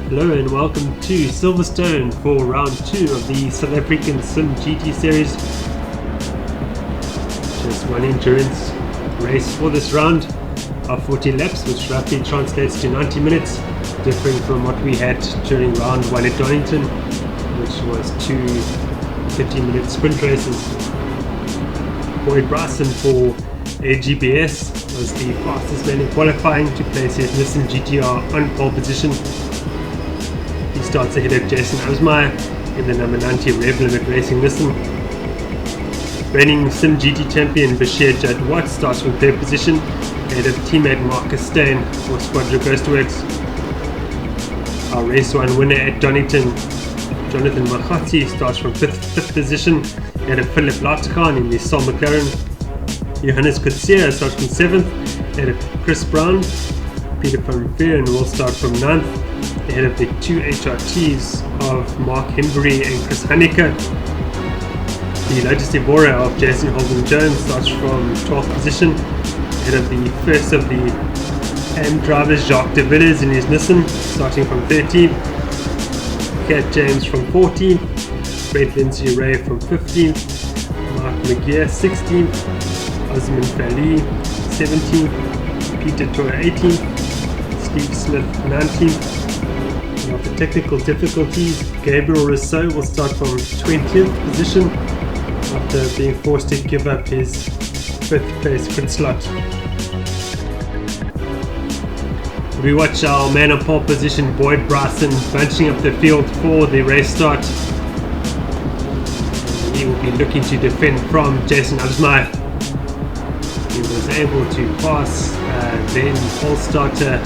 Hello and welcome to Silverstone for round 2 of the South African simGT series. Just one endurance race for this round of 40 laps, which roughly translates to 90 minutes, differing from what we had during round 1 at Donington, which was 2 30-minute sprint races. Boyd Bryson for AGBS was the fastest man in qualifying to place his Nissan GTR on pole position. He starts ahead of Jason Osmeyer in the number 90 Rev Limit Racing Nissan. Reigning simGT champion Bashir Jadwat starts from 3rd position ahead of teammate Marcus Steyn for Squadra Ghostworks. Our race 1 winner at Donington, Jonathan Mahati, starts from 5th position ahead of Philip Lartican in the Sol McLaren. Johannes Kutsia starts from 7th ahead of Chris Brown. Peter van Veeren will start from 9th ahead of the 2 HRTs of Mark Hembury and Chris Haneke. The Lotus Evora of Jason Holden-Jones starts from 12th position ahead of the first of the AM drivers, Jacques de Villiers in his Nissan, starting from 13th. Cat James from 14th, Brett Lindsay Ray from 15th, Mark McGeer 16th, Osman Fali 17th, Peter Toyer 18th, Steve Smith 19th. And after technical difficulties, Gabriel Rousseau will start from 20th position after being forced to give up his 5th place grid slot. We watch our man on pole position, Boyd Bryson, bunching up the field for the race start. He will be looking to defend from Jason Osmeyer. He was able to pass then pole starter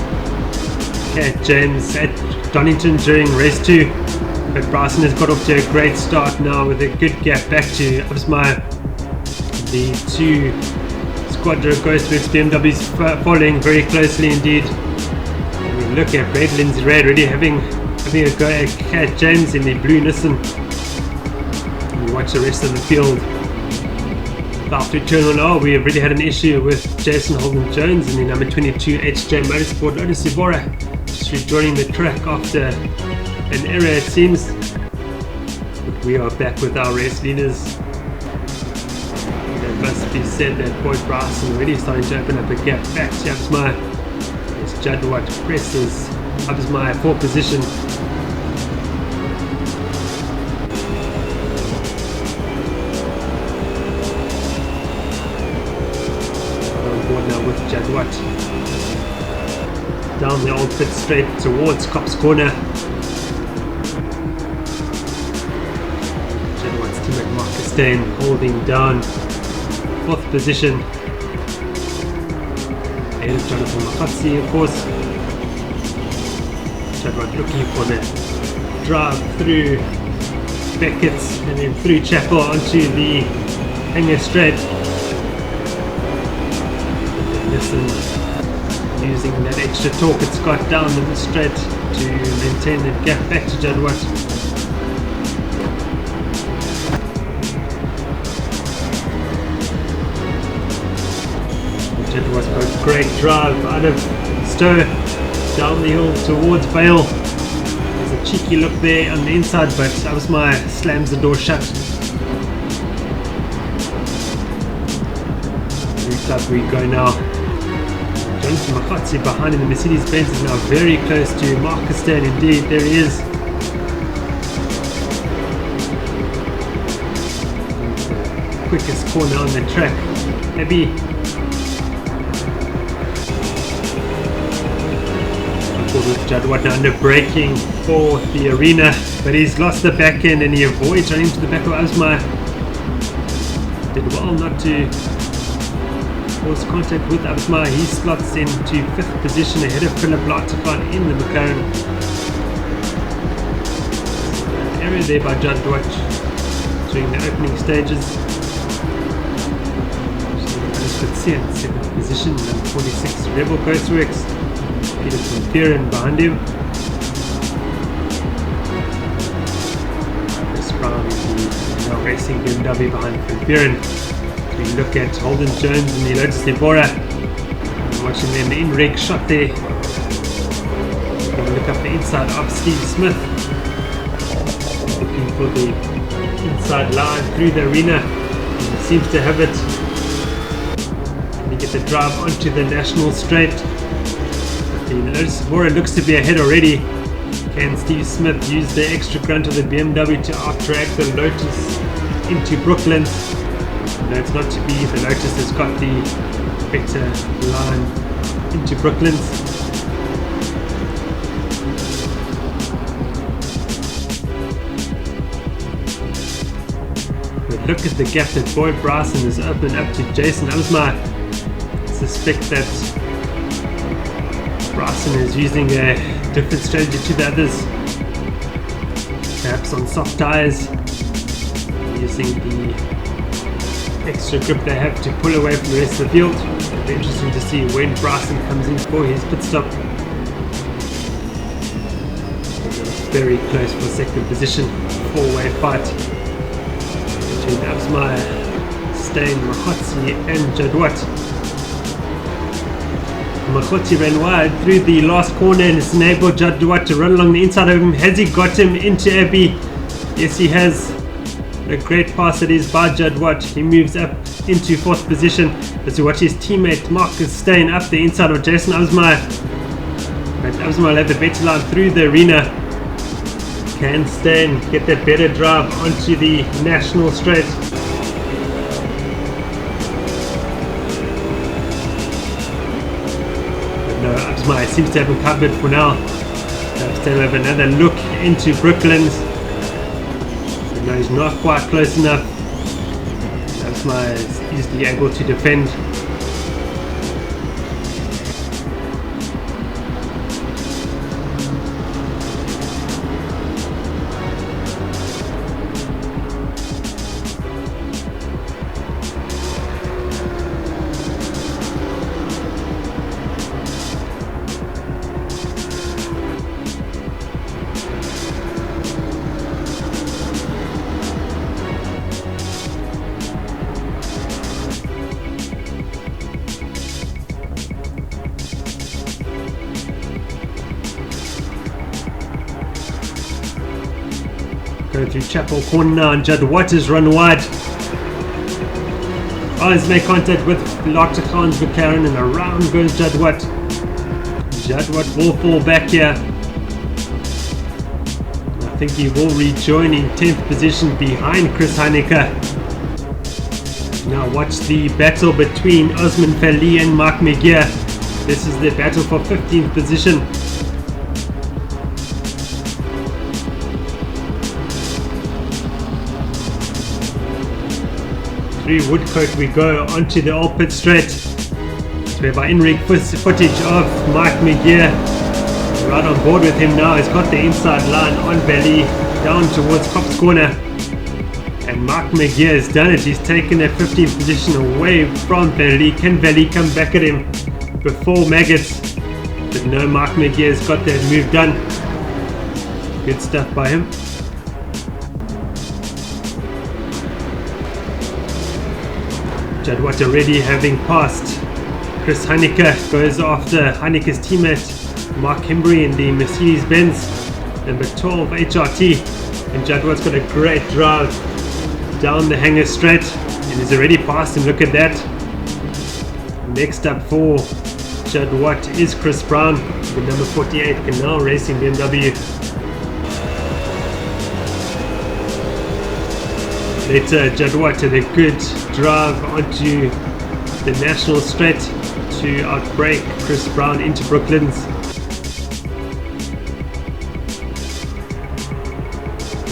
Cat James at Donington during race 2, but Bryson has got off to a great start now with a good gap back to Osmeyer. The 2 Squadra Ghostworks BMWs following very closely indeed. And we look at Brad Lindsay Ray already having a go at Cat James in the blue Nissan. And we watch the rest of the field. After turn 1, we have really had an issue with Jason Holden-Jones in the number 22 HJ Motorsport Lotus Evora, just rejoining the track after an error it seems. But we are back with our race leaders. It must be said that Boyd Bryson already starting to open up a gap back to Osmeyer as Jadwat presses Osmeyer for position. Now with Jadwat down the old pit straight towards Cops Corner. Jadwat's teammate Marcus Steyn holding down 4th position ahead of Jonathan Mahati, of course. Jadwat looking for the drive through Beckett's and then through Chapel onto the Hanger Straight. Using that extra torque it's got down the straight to maintain that gap back to Jadwat. Jadwat's got a great drive out of Stowe down the hill towards Vale. There's a cheeky look there on the inside, but Osmeyer slams the door shut. Next up we go now. Jonathan Mahati behind in the Mercedes-Benz is now very close to Marcus Steyn. Indeed, there he is. The quickest corner on the track. Maybe with Jadwat under braking for the arena, but he's lost the back end and he avoids running to the back of Osmeyer. Did well not to close contact with Osmeyer. He slots into 5th position ahead of Philip Lartican in the McLaren. Area there by Jadwat during the opening stages. Kutsia in 7th position, number 46 Rebel Ghostworks. Peter van Veeren behind him. Chris Brown, the now racing BMW behind Van Veeren. We look at Holden-Jones and the Lotus Evora. Watching them in rig shot there. Going to look up the inside of Steve Smith. Looking for the inside line through the arena. He seems to have it. Can he get the drive onto the national straight? The Lotus Evora looks to be ahead already. Can Steve Smith use the extra grunt of the BMW to out-drag the Lotus into Brooklyn? No, it's not to be. The Lotus has got the better line into Brooklyn. But look at the gap that Boyd Bryson has opened up to Jason Usma. I suspect that Bryson is using a different strategy to the others. Perhaps on soft tyres, using the extra grip they have to pull away from the rest of the field. It'll be interesting to see when Bryson comes in for his pit stop. Very close for second position, four-way fight between Absmeyer, Steyn, Mahotsi and Jadwat. Mahotsi ran wide through the last corner and has enabled Jadwat to run along the inside of him. Has he got him into Abbey? Yes, he has. A great pass it is by Jadwat. He moves up into fourth position as we watch his teammate Marcus Steyn up the inside of Jason Usmeyer. But Usmeyer will have the better line through the arena. Can Steyn get that better drive onto the national straight? But no, Usmeyer seems to have him covered for now. Steyn will have another look into Brooklyn's. No, he's not quite close enough. Usmeyer is easily able to defend. Go through Chapel Corner now and Jadwat has run wide. Eyes make contact with Lotte Khan's McLaren and around goes Jadwat. Jadwat will fall back here. I think he will rejoin in 10th position behind Chris Heineke. Now watch the battle between Osman Fali and Mark McGeer. This is the battle for 15th position. Through Woodcote we go onto the old pit straight. So we have our in-rig footage of Mike McGeer. Right on board with him now. He's got the inside line on Valley down towards Cops Corner. And Mark McGeer has done it. He's taken that 15th position away from Valley. Can Valley come back at him before Maggots? But no, Mark McGeer has got that move done. Good stuff by him. Jadwat already having passed. Chris Heineke goes after Heineke's teammate Mark Hembry in the Mercedes-Benz number 12 HRT, and Jadwat's got a great drive down the hanger straight and he's already passed him. Look at that. Next up for Jadwat is Chris Brown, the number 48 Canal Racing BMW. Later, Jadwat had a good drive onto the national straight to outbrake Chris Brown into Brooklands.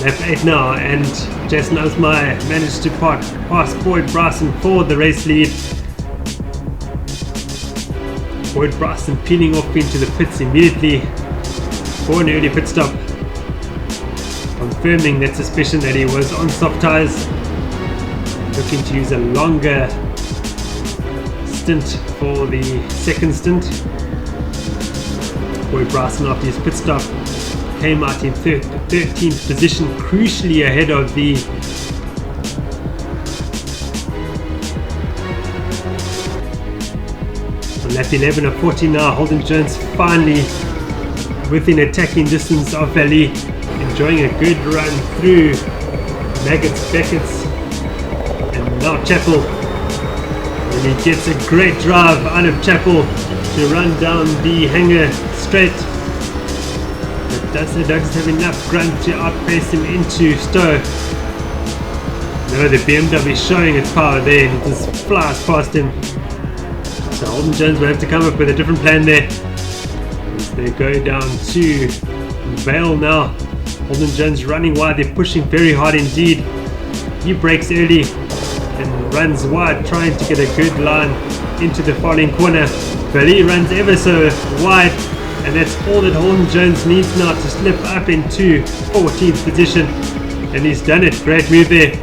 Lap 8 now, and Jason Usmeyer managed to pass Boyd Bryson for the race lead. Boyd Bryson peeling off into the pits immediately for an early pit stop, confirming that suspicion that he was on soft tyres, looking to use a longer stint for the second stint. Boyd Bryson, after his pit stop, came out in 13th position, crucially ahead of the lap 11 of 40 now. Holden Jones finally within attacking distance of Valley, enjoying a good run through Maggots, Beckett's, and now Chapel. And he gets a great drive out of Chapel to run down the hanger straight. But does the Dogs have enough grunt to outpace him into Stowe? No, the BMW is showing its power there and it just flies past him. So Holden Jones will have to come up with a different plan there. As they go down to Vale now. Holden Jones running wide, they're pushing very hard indeed. He breaks early and runs wide, trying to get a good line into the following corner. Valley runs ever so wide, and that's all that Holden Jones needs now to slip up into 14th position. And he's done it. Great move there.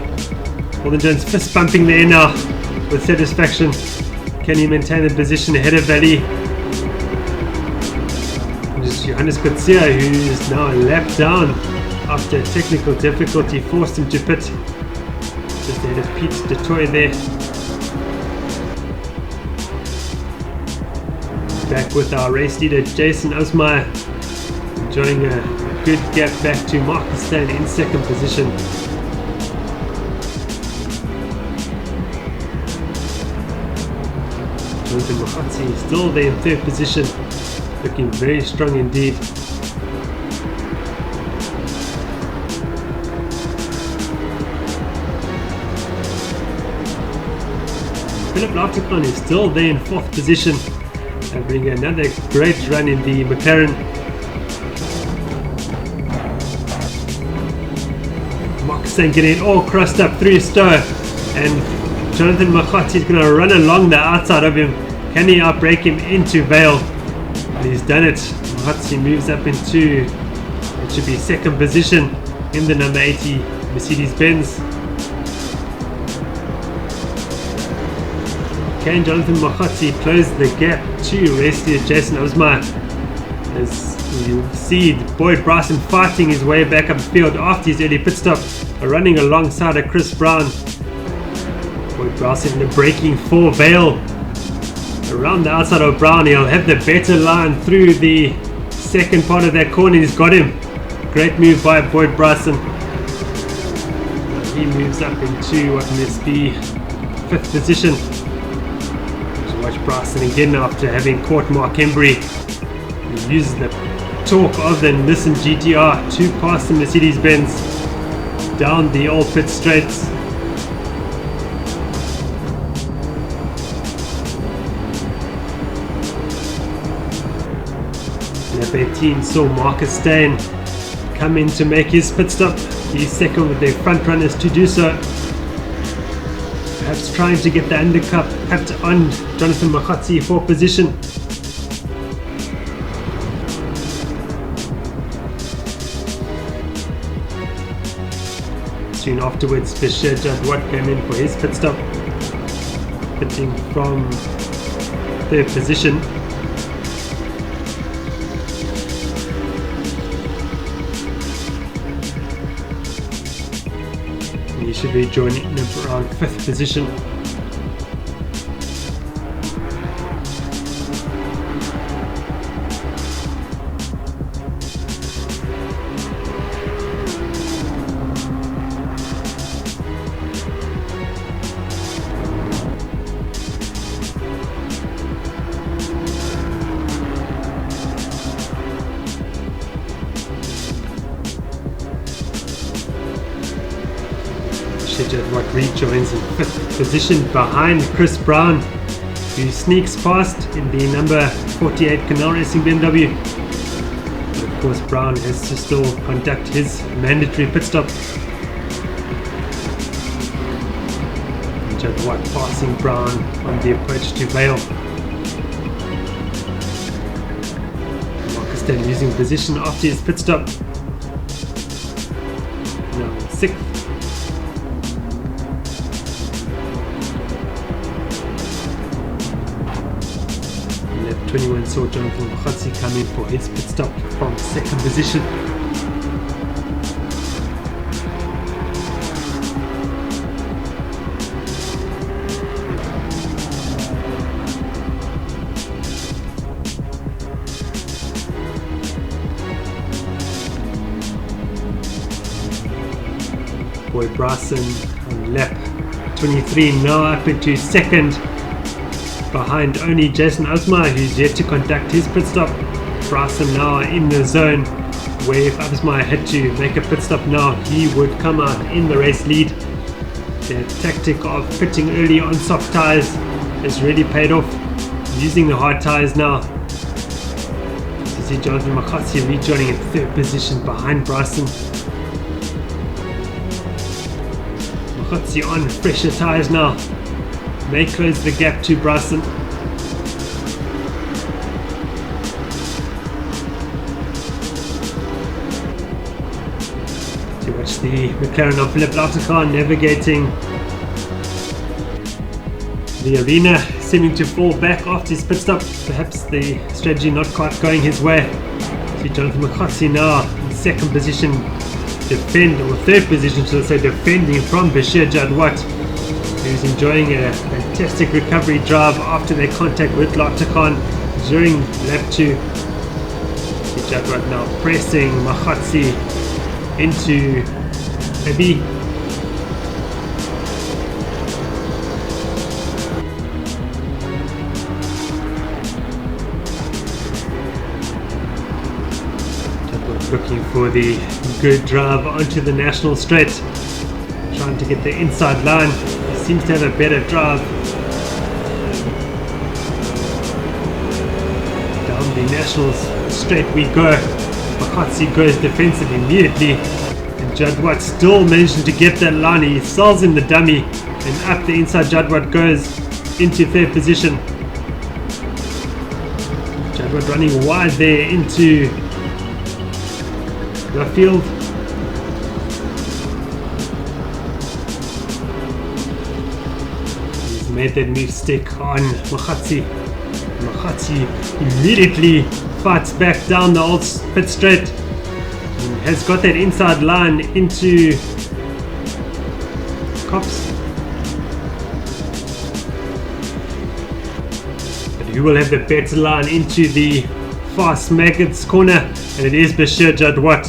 Holden Jones fist bumping there now with satisfaction. Can he maintain the position ahead of Valley? And just Johannes Kutsia, who is now lapped down after technical difficulty, forced him to pit. Just ahead of Pete DeToy there. Back with our race leader Jason Osmeyer, enjoying a good gap back to Marcus Stan in second position. Jonathan Mohatsi still there in third position, looking very strong indeed. Philip Lauterkron is still there in fourth position, having another great run in the McLaren. Moxon getting it all crossed up through Stowe, and Jonathan Mohatsi is going to run along the outside of him. Can he outbreak him into Vale? And he's done it. Mohatsi moves up into, it should be second position in the number 80 Mercedes-Benz. Can Jonathan Mohatsi close the gap to race leader Jason Osmeyer? As you see, Boyd Bryson fighting his way back up the field after his early pit stop, running alongside a Chris Brown. Boyd Bryson in the braking for Vale. Around the outside of Brown, he'll have the better line through the second part of that corner. He's got him. Great move by Boyd Bryson. He moves up into what must be fifth position. Watch Bryson again after having caught Mark Embry. He uses the torque of the Nissan GTR to pass the Mercedes-Benz down the old pit straights. Lap 18 saw Marcus Stan come in to make his pit stop. He's second with the front runners to do so. Perhaps trying to get the undercut on Jonathan Mohatsi for position. Soon afterwards, Fisher Jadwat came in for his pit stop, pitting from third position. He should be joining in around 5th position. What rejoins in 5th position behind Chris Brown, who sneaks past in the number 48 Canal Racing BMW. And of course, Brown has to still conduct his mandatory pit stop. Jadwat passing Brown on the approach to Vale. Marcus Stan losing position after his pit stop. Now 6th. 21 saw Jonathan Mohatsi come in for his pit stop from second position. boy Bryson on lap 23, now up into second, behind only Jason Asma, who's yet to conduct his pit stop. Bryson now in the zone, where if Asma had to make a pit stop now, he would come out in the race lead. The tactic of pitting early on soft tyres has really paid off, using the hard tyres now. You see Jonathan Makatsi rejoining in third position behind Bryson. Makatsi on fresher tyres now, may close the gap to Bryson. To watch the McLaren of Philip Lauterkar navigating the arena, seeming to fall back after his pit stop. Perhaps the strategy not quite going his way. See Jonathan Makatsi now in second position, third position, should I say, defending from Bashir Jadwat, who's enjoying a fantastic recovery drive after their contact with Lauterkar during lap 2. See Jadwat now pressing Makatsi into Abi. Looking for the good drive onto the national straight, trying to get the inside line. He seems to have a better drive. Down the national straight we go. Makatsi goes defensive immediately, and Jadwat still managing to get that line. He sells in the dummy, and up the inside Jadwat goes into third position. Jadwat running wide there into the field. He's made that move stick on Makatsi. Makatsi immediately fights back down the old pit straight and has got that inside line into Cops. But who will have the better line into the fast Maggots corner? And it is Bashir Jadwat,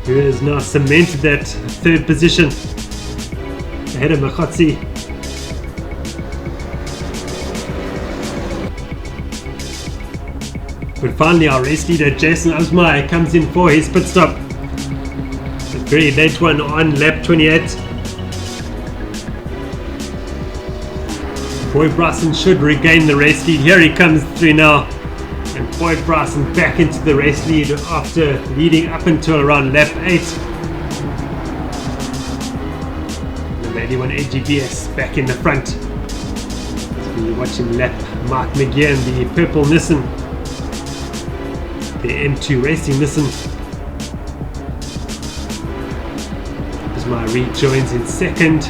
who has now cemented that third position ahead of Makatsi. But finally our race leader Jason Asmai comes in for his pit stop. A very late one on lap 28. Boy Bryson should regain the race lead. Here he comes through now. And Boyd Bryson back into the race lead after leading up until around lap 8. The 81 AGBS back in the front. So we're watching lap Mark McGeehan, the purple Nissan, the M2 Racing Nissan. Asma rejoins in second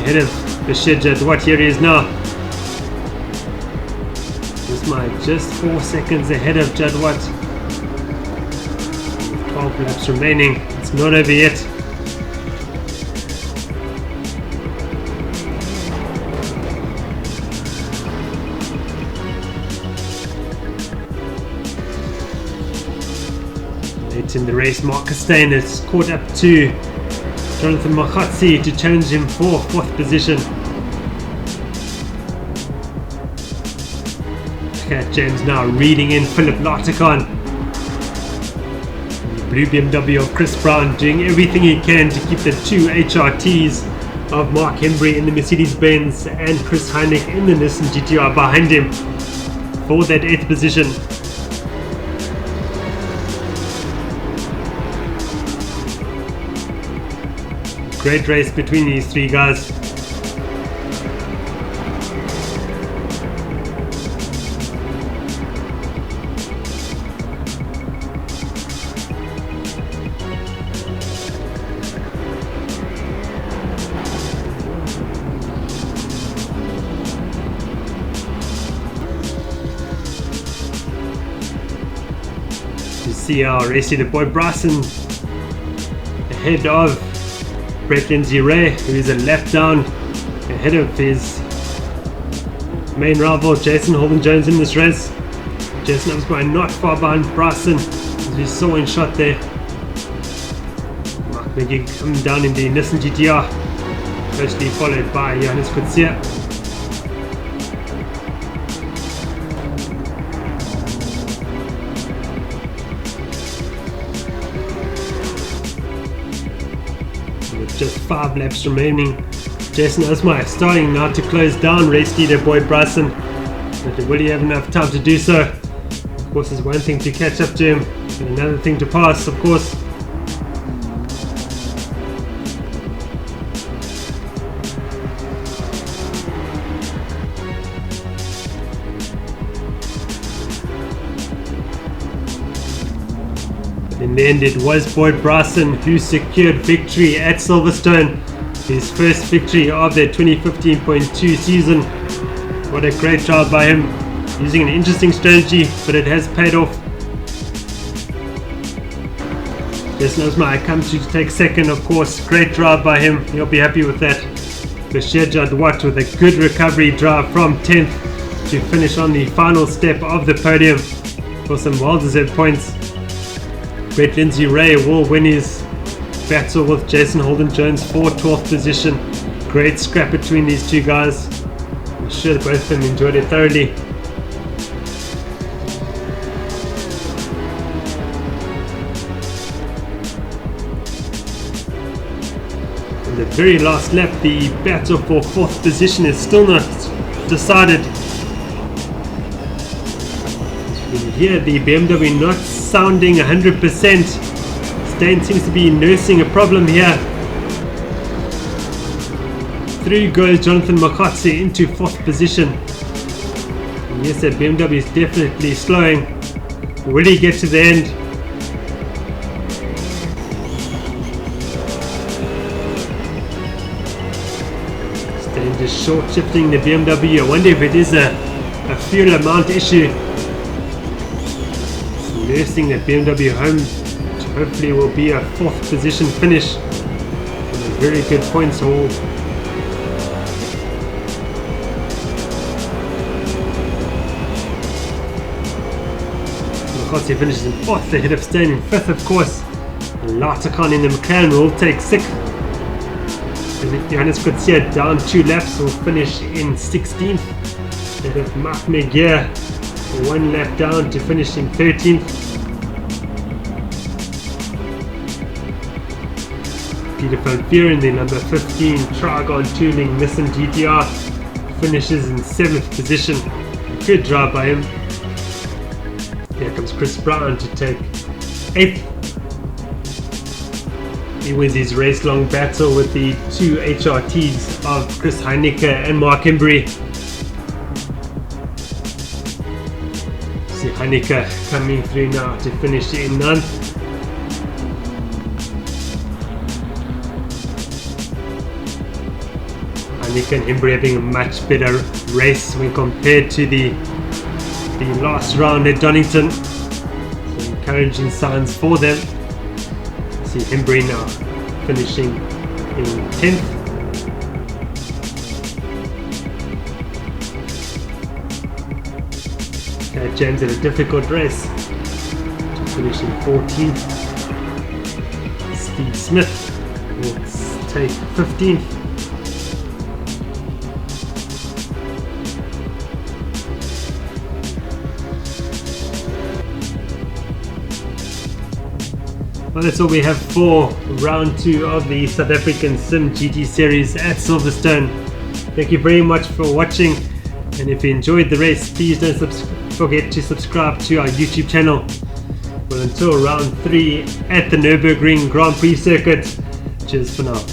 ahead of Bashir Jadwat. Here he is now. Just 4 seconds ahead of Jadwat. 12 laps remaining. It's not over yet. Late in the race, Mark Costain has caught up to Jonathan Makatsi to challenge him for 4th position. James now reading in Philip Lauterkar. The blue BMW of Chris Brown doing everything he can to keep the 2 HRTs of Mark Hembry in the Mercedes-Benz and Chris Heineck in the Nissan GTR behind him for that 8th position. Great race between these three guys. See our race leader Boy Bryson ahead of Brett Lindsay Ray, who is a lap down ahead of his main rival Jason Holden Jones in this race. Jason Upsby not far behind Bryson, as we saw in shot there. Mark Making coming down in the Nissan GTR, closely followed by Johannes Corsia. With just 5 laps remaining, Jason Osmeyer starting now to close down race leader Boyd Bryson. But will he have enough time to do so? Of course, there's one thing to catch up to him, and another thing to pass, of course. In the end, it was Boyd Bryson who secured victory at Silverstone, his first victory of the 2015.2 season. What a great job by him, using an interesting strategy, but it has paid off. Jason Osmeyer comes to take second, of course. Great drive by him, he'll be happy with that. Bashir Watt with a good recovery drive from 10th to finish on the final step of the podium for some well-deserved points. Brett Lindsay Ray will win his battle with Jason Holden-Jones for 12th position. Great scrap between these two guys. I'm sure both of them enjoyed it thoroughly. In the very last lap, the battle for 4th position is still not decided. Here, the BMW not sounding 100%. Stain seems to be nursing a problem here. Through goes Jonathan Makotse into 4th position. And yes, that BMW is definitely slowing. Will he get to the end? Stain just short shifting the BMW. I wonder if it is a fuel amount issue. Nursing that BMW home, which hopefully will be a 4th position finish. And a very good points haul. Makotse finishes in 4th, ahead of Stain in 5th, of course. And Lartakon in the McLaren will take 6th. And Johannes Corsia down 2 laps will finish in 16th. Ahead of Mark Megier, 1 lap down to finish in 13th. Peter van Vieren, the number 15 Trigon Tooling Nissan GTR, finishes in 7th position. Good drive by him. Here comes Chris Brown to take 8th. He wins his race-long battle with the 2 HRTs of Chris Heinecke and Mark Embry. See Heinecke coming through now to finish in 9th. Heinecke and Embry having a much better race when compared to the last round at Donington. Some encouraging signs for them. See Embry now finishing in 10th. James had a difficult race to finish in 14th. Steve Smith will take 15th. Well, that's all we have for round 2 of the South African simGT series at Silverstone. Thank you very much for watching, and if you enjoyed the race, please don't forget to subscribe to our YouTube channel. Well, until round 3 at the Nürburgring Grand Prix circuit, cheers for now.